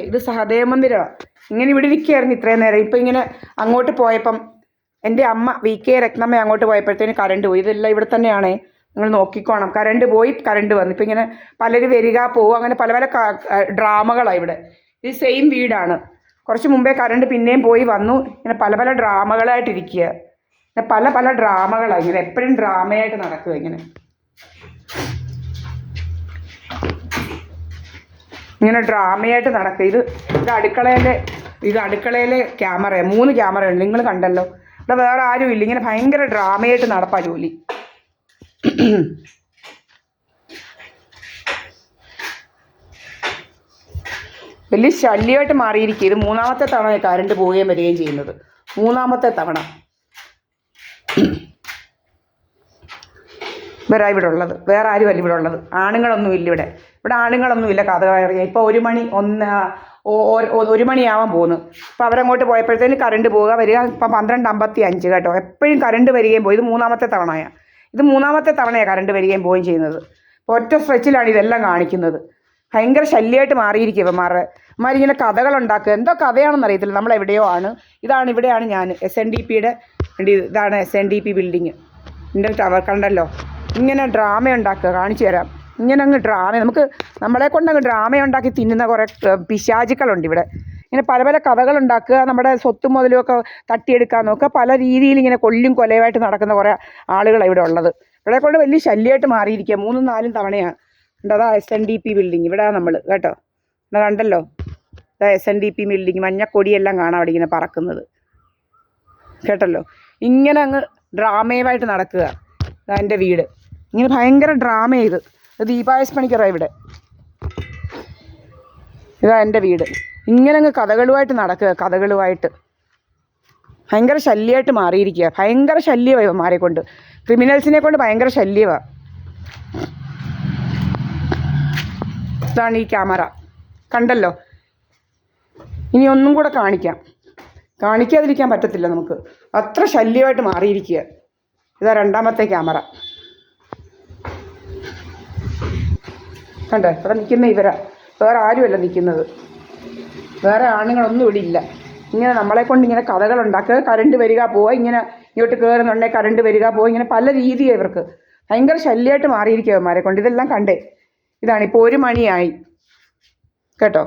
ഇത് സഹദേവ മന്ദിരമാണ്. ഇങ്ങനെ ഇവിടെ ഇരിക്കുകയായിരുന്നു ഇത്രയും നേരം. ഇപ്പം ഇങ്ങനെ അങ്ങോട്ട് പോയപ്പം എൻ്റെ അമ്മ VK രത്നമ്മ അങ്ങോട്ട് പോയപ്പോഴത്തേന് കറണ്ട് പോയി. ഇതെല്ലാം ഇവിടെ തന്നെയാണ്, നിങ്ങൾ നോക്കിക്കോണം. കറണ്ട് പോയി, കറണ്ട് വന്നു. ഇപ്പം ഇങ്ങനെ പലര് വരിക പോവുക, അങ്ങനെ പല പല ഡ്രാമകളാണ് ഇവിടെ. ഇത് സെയിം വീടാണ്. കുറച്ച് മുമ്പേ കറണ്ട് പിന്നെയും പോയി വന്നു. ഇങ്ങനെ പല പല ഡ്രാമകളായിട്ടിരിക്കുക. ഇങ്ങനെ പല പല ഡ്രാമകളാണ്. ഇങ്ങനെ എപ്പോഴും ഡ്രാമയായിട്ട് നടക്കുക. ഇങ്ങനെ ഡ്രാമയായിട്ട് നടക്കുക. ഇത് അടുക്കളയിലെ ക്യാമറ, 3 ക്യാമറയുണ്ട്, നിങ്ങൾ കണ്ടല്ലോ. ഇവിടെ വേറെ ആരും ഇല്ല. ഇങ്ങനെ ഭയങ്കര ഡ്രാമയായിട്ട് നടപ്പാ ജോലി. വലിയ ശല്യമായിട്ട് മാറിയിരിക്കുക. ഇത് 3ാമത്തെ തവണ കറണ്ട് പോവുകയും വരികയും ചെയ്യുന്നത്. 3ാമത്തെ തവണ വേറെ ഇവിടെ ഉള്ളത്, വേറെ ആരുമല്ല ഇവിടെ ഉള്ളത്. ആണുങ്ങളൊന്നുമില്ല ഇവിടെ. ആണുങ്ങളൊന്നുമില്ല. കഥ അറിയാം. ഇപ്പോൾ 1 മണിയാവാൻ പോകുന്നു. അപ്പോൾ അവരങ്ങോട്ട് പോയപ്പോഴത്തേന് കറണ്ട് പോവുക വരിക. ഇപ്പം 12:55 കേട്ടോ. എപ്പോഴും കറണ്ട് വരികയും പോയി. ഇത് 3ാമത്തെ തവണയാണ്. കറണ്ട് വരികയും പോവുകയും ചെയ്യുന്നത്. ഇപ്പോൾ ഒറ്റ സ്ട്രെച്ചിലാണ് ഇതെല്ലാം കാണിക്കുന്നത്. ഭയങ്കര ശല്യമായിട്ട് മാറിയിരിക്കുക ഇവന്മാരിങ്ങനെ കഥകളുണ്ടാക്കുക. എന്തോ കഥയാണെന്ന് അറിയത്തില്ല. നമ്മളെവിടെയോ ആണ്. ഇവിടെയാണ് ഞാൻ SNDPയുടെ ഇതാണ് SNDP ബിൽഡിങ്. എൻ്റെ ടവർ കണ്ടല്ലോ. ഇങ്ങനെ ഡ്രാമ ഉണ്ടാക്കുക. കാണിച്ചു തരാം. ഇങ്ങനെ അങ്ങ് നമ്മളെ കൊണ്ടങ്ങ് ഡ്രാമ ഉണ്ടാക്കി തിന്നുന്ന കുറേ പിശാചുക്കളുണ്ട് ഇവിടെ. ഇങ്ങനെ പല പല കഥകളുണ്ടാക്കുക. നമ്മുടെ സ്വത്തും മുതലുമൊക്കെ തട്ടിയെടുക്കാൻ നോക്കുക. പല രീതിയിൽ ഇങ്ങനെ കൊല്ലും കൊലയുമായിട്ട് നടക്കുന്ന കുറേ ആളുകളാണ് ഇവിടെ ഉള്ളത്. ഇവിടെ കൊണ്ട് വലിയ ശല്യമായിട്ട് മാറിയിരിക്കുക. 3ഉം 4ഉം തവണയാണ്. അതാ SNDP ബിൽഡിങ്. ഇവിടെ നമ്മൾ കേട്ടോ. കണ്ടല്ലോ. SNDP building. മഞ്ഞക്കൊടിയെല്ലാം കാണാം അവിടെ ഇങ്ങനെ പറക്കുന്നത് കേട്ടല്ലോ. ഇങ്ങനെ അങ്ങ് ഡ്രാമയുമായിട്ട് നടക്കുക. ഇതാ എൻ്റെ വീട്. ഇങ്ങനെ ഭയങ്കര ഡ്രാമ ചെയ്ത് ദീപായസ് പണിക്കറാണ് ഇവിടെ. ഇതാ എൻ്റെ വീട്. ഇങ്ങനെ അങ്ങ് കഥകളുമായിട്ട് നടക്കുക. ഭയങ്കര ശല്യമായിട്ട് മാറിയിരിക്കുക. ഭയങ്കര ശല്യമാണ് ഇവന്മാരെ കൊണ്ട്. ക്രിമിനൽസിനെ കൊണ്ട് ഭയങ്കര ശല്യമാണ്. ഇതാണ് ഈ ക്യാമറ. കണ്ടല്ലോ. ഇനി ഒന്നും കൂടെ കാണിക്കാതിരിക്കാൻ പറ്റത്തില്ല നമുക്ക്. അത്ര ശല്യമായിട്ട് മാറിയിരിക്കുക. ഇതാ 2ാമത്തെ ക്യാമറ. കണ്ടോ. ഇവിടെ നിൽക്കുന്ന ഇവരാ. വേറെ ആരുമല്ല നിൽക്കുന്നത്. വേറെ ആണുങ്ങളൊന്നും ഇവിടെ ഇല്ല. ഇങ്ങനെ നമ്മളെ കൊണ്ട് ഇങ്ങനെ കഥകളുണ്ടാക്കുക. കറണ്ട് വരിക പോവുക. ഇങ്ങനെ ഇങ്ങോട്ട് കയറുന്നുണ്ടെങ്കിൽ കറണ്ട് വരിക പോവുക. ഇങ്ങനെ പല രീതിയാണ് ഇവർക്ക്. ഭയങ്കര ശല്യമായിട്ട് മാറിയിരിക്കുക ഇവന്മാരെ കൊണ്ട്. ഇതെല്ലാം കണ്ടേ. ഇതാണ് ഇപ്പോൾ 1 മണിയായി കേട്ടോ.